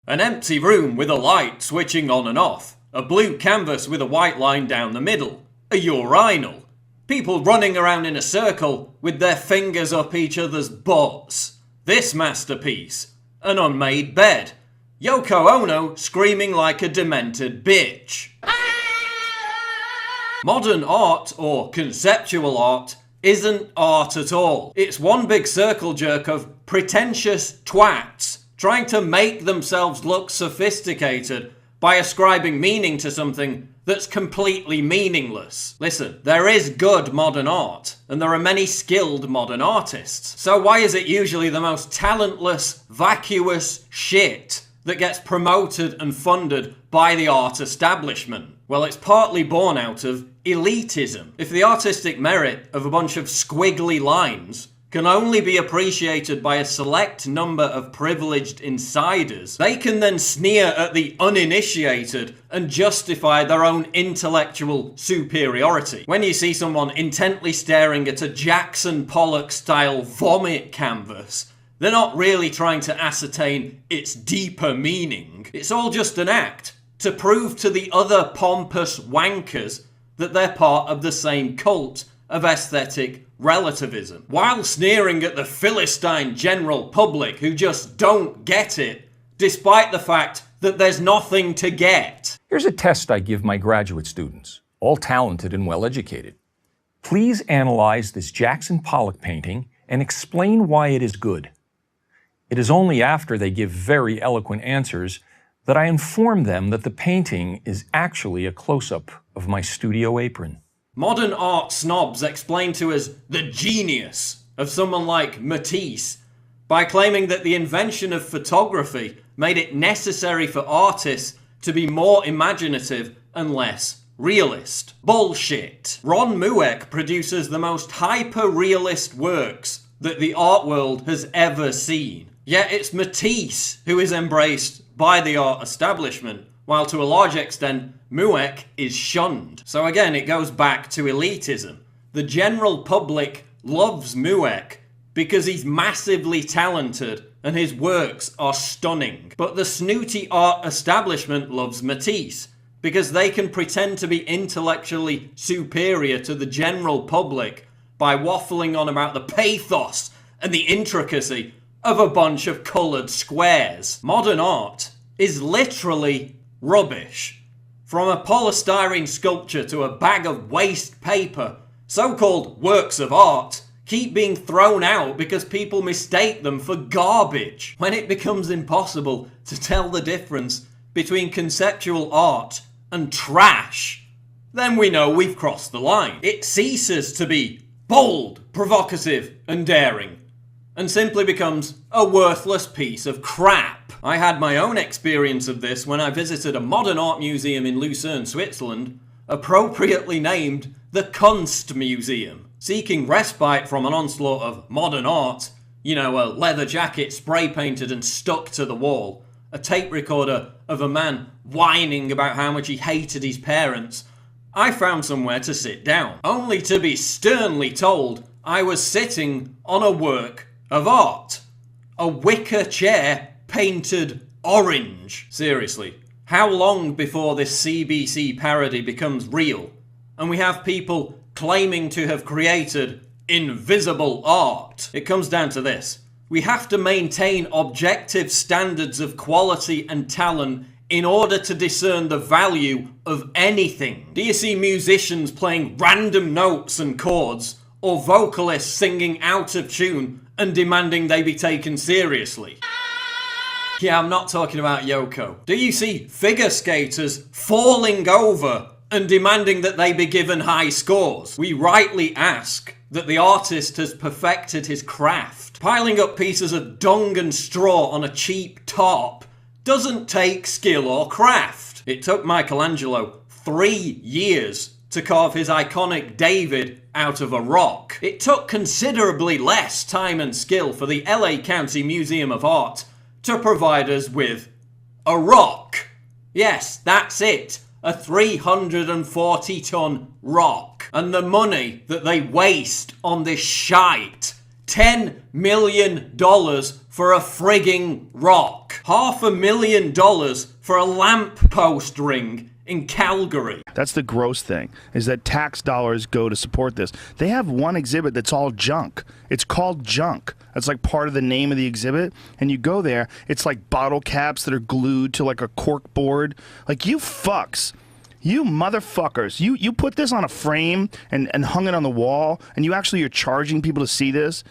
An empty room with a light switching on and off. A blue canvas with a white line down the middle. A urinal. People running around in a circle with their fingers up each other's butts. This masterpiece. An unmade bed. Yoko Ono screaming like a demented bitch. Modern art, or conceptual art, isn't art at all. It's one big circle jerk of pretentious twats trying to make themselves look sophisticated by ascribing meaning to something that's completely meaningless. Listen, there is good modern art, and there are many skilled modern artists. So why is it usually the most talentless, vacuous shit that gets promoted and funded by the art establishment? Well, it's partly born out of elitism. If the artistic merit of a bunch of squiggly lines can only be appreciated by a select number of privileged insiders, they can then sneer at the uninitiated and justify their own intellectual superiority. When you see someone intently staring at a Jackson Pollock-style vomit canvas, they're not really trying to ascertain its deeper meaning. It's all just an act to prove to the other pompous wankers that they're part of the same cult of aesthetic relativism, while sneering at the Philistine general public who just don't get it, despite the fact that there's nothing to get. Here's a test I give my graduate students, all talented and well-educated. Please analyze this Jackson Pollock painting and explain why it is good. It is only after they give very eloquent answers that I inform them that the painting is actually a close-up of my studio apron. Modern art snobs explain to us the genius of someone like Matisse by claiming that the invention of photography made it necessary for artists to be more imaginative and less realist. Bullshit. Ron Mueck produces the most hyper-realist works that the art world has ever seen. Yet it's Matisse who is embraced by the art establishment, while to a large extent, Mueck is shunned. So again, it goes back to elitism. The general public loves Mueck because he's massively talented and his works are stunning. But the snooty art establishment loves Matisse because they can pretend to be intellectually superior to the general public by waffling on about the pathos and the intricacy of a bunch of coloured squares. Modern art is literally rubbish. From a polystyrene sculpture to a bag of waste paper, so-called works of art keep being thrown out because people mistake them for garbage. When it becomes impossible to tell the difference between conceptual art and trash, then we know we've crossed the line. It ceases to be bold, provocative, and daring, and simply becomes a worthless piece of crap. I had my own experience of this when I visited a modern art museum in Lucerne, Switzerland, appropriately named the Kunstmuseum. Seeking respite from an onslaught of modern art, you know, a leather jacket spray painted and stuck to the wall, a tape recorder of a man whining about how much he hated his parents, I found somewhere to sit down, only to be sternly told I was sitting on a work of art. A wicker chair painted orange. Seriously, how long before this CBC parody becomes real and we have people claiming to have created invisible art? It comes down to this. We have to maintain objective standards of quality and talent in order to discern the value of anything. Do you see musicians playing random notes and chords, or vocalists singing out of tune and demanding they be taken seriously? Yeah, I'm not talking about Yoko. Do you see figure skaters falling over and demanding that they be given high scores? We rightly ask that the artist has perfected his craft. Piling up pieces of dung and straw on a cheap top doesn't take skill or craft. It took Michelangelo 3 years to carve his iconic David out of a rock. It took considerably less time and skill for the LA County Museum of Art to provide us with a rock. Yes, that's it. A 340-ton rock. And the money that they waste on this shite $10 million for a frigging rock. $500,000 for a lamppost ring in Calgary. That's the gross thing, is that tax dollars go to support this. They have one exhibit that's all junk. It's called junk. That's like part of the name of the exhibit. And you go there, it's like bottle caps that are glued to like a cork board. Like, you fucks. You motherfuckers. You put this on a frame and hung it on the wall, and you actually are charging people to see this?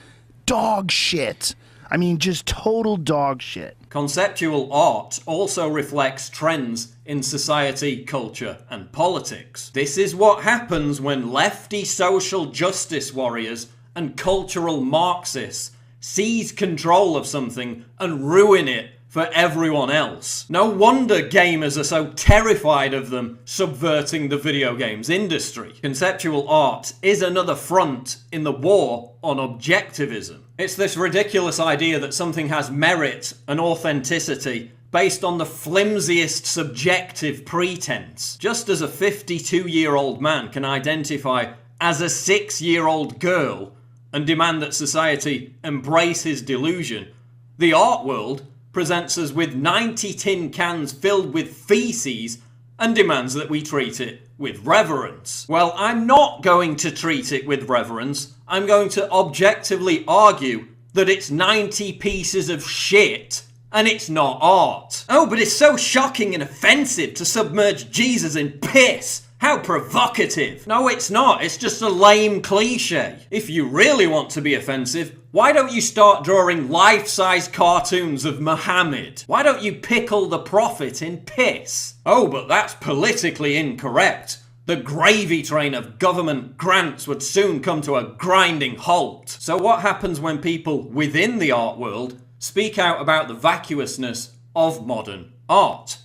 Dog shit. I mean, just total dog shit. Conceptual art also reflects trends in society, culture, and politics. This is what happens when lefty social justice warriors and cultural Marxists seize control of something and ruin it for everyone else. No wonder gamers are so terrified of them subverting the video games industry. Conceptual art is another front in the war on objectivism. It's this ridiculous idea that something has merit and authenticity based on the flimsiest subjective pretense. Just as a 52-year-old man can identify as a 6-year-old girl and demand that society embrace his delusion, the art world presents us with 90 tin cans filled with feces and demands that we treat it with reverence. Well, I'm not going to treat it with reverence. I'm going to objectively argue that it's 90 pieces of shit and it's not art. Oh, but it's so shocking and offensive to submerge Jesus in piss. How provocative. No, it's not. It's just a lame cliche. If you really want to be offensive, why don't you start drawing life-size cartoons of Muhammad? Why don't you pickle the prophet in piss? Oh, but that's politically incorrect. The gravy train of government grants would soon come to a grinding halt. So what happens when people within the art world speak out about the vacuousness of modern art?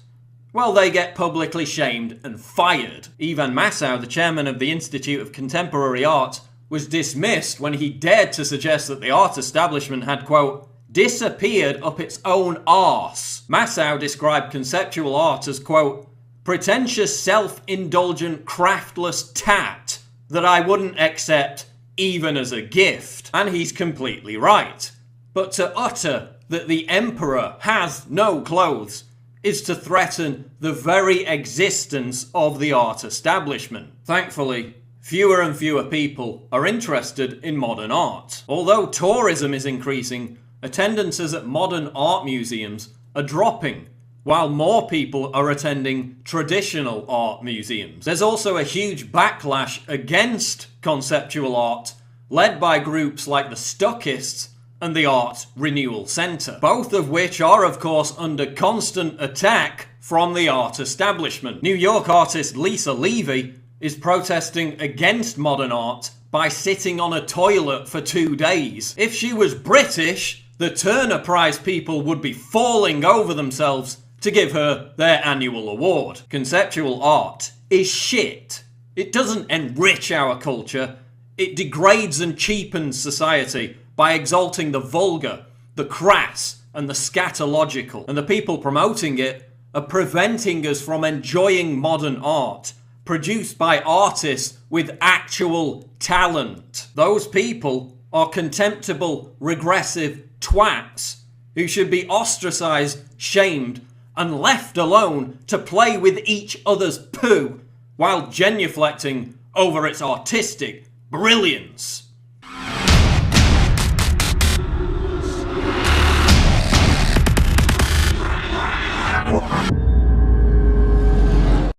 Well, they get publicly shamed and fired. Ivan Massow, the chairman of the Institute of Contemporary Art, was dismissed when he dared to suggest that the art establishment had, quote, disappeared up its own arse. Massow described conceptual art as, quote, pretentious, self-indulgent, craftless tat that I wouldn't accept even as a gift. And he's completely right. But to utter that the emperor has no clothes is to threaten the very existence of the art establishment. Thankfully, fewer and fewer people are interested in modern art. Although tourism is increasing, attendances at modern art museums are dropping, while more people are attending traditional art museums. There's also a huge backlash against conceptual art, led by groups like the Stuckists and the Art Renewal Centre, both of which are, of course, under constant attack from the art establishment. New York artist Lisa Levy is protesting against modern art by sitting on a toilet for 2 days. If she was British, the Turner Prize people would be falling over themselves to give her their annual award. Conceptual art is shit. It doesn't enrich our culture. It degrades and cheapens society by exalting the vulgar, the crass, and the scatological. And the people promoting it are preventing us from enjoying modern art, produced by artists with actual talent. Those people are contemptible, regressive twats who should be ostracized, shamed, and left alone to play with each other's poo while genuflecting over its artistic brilliance.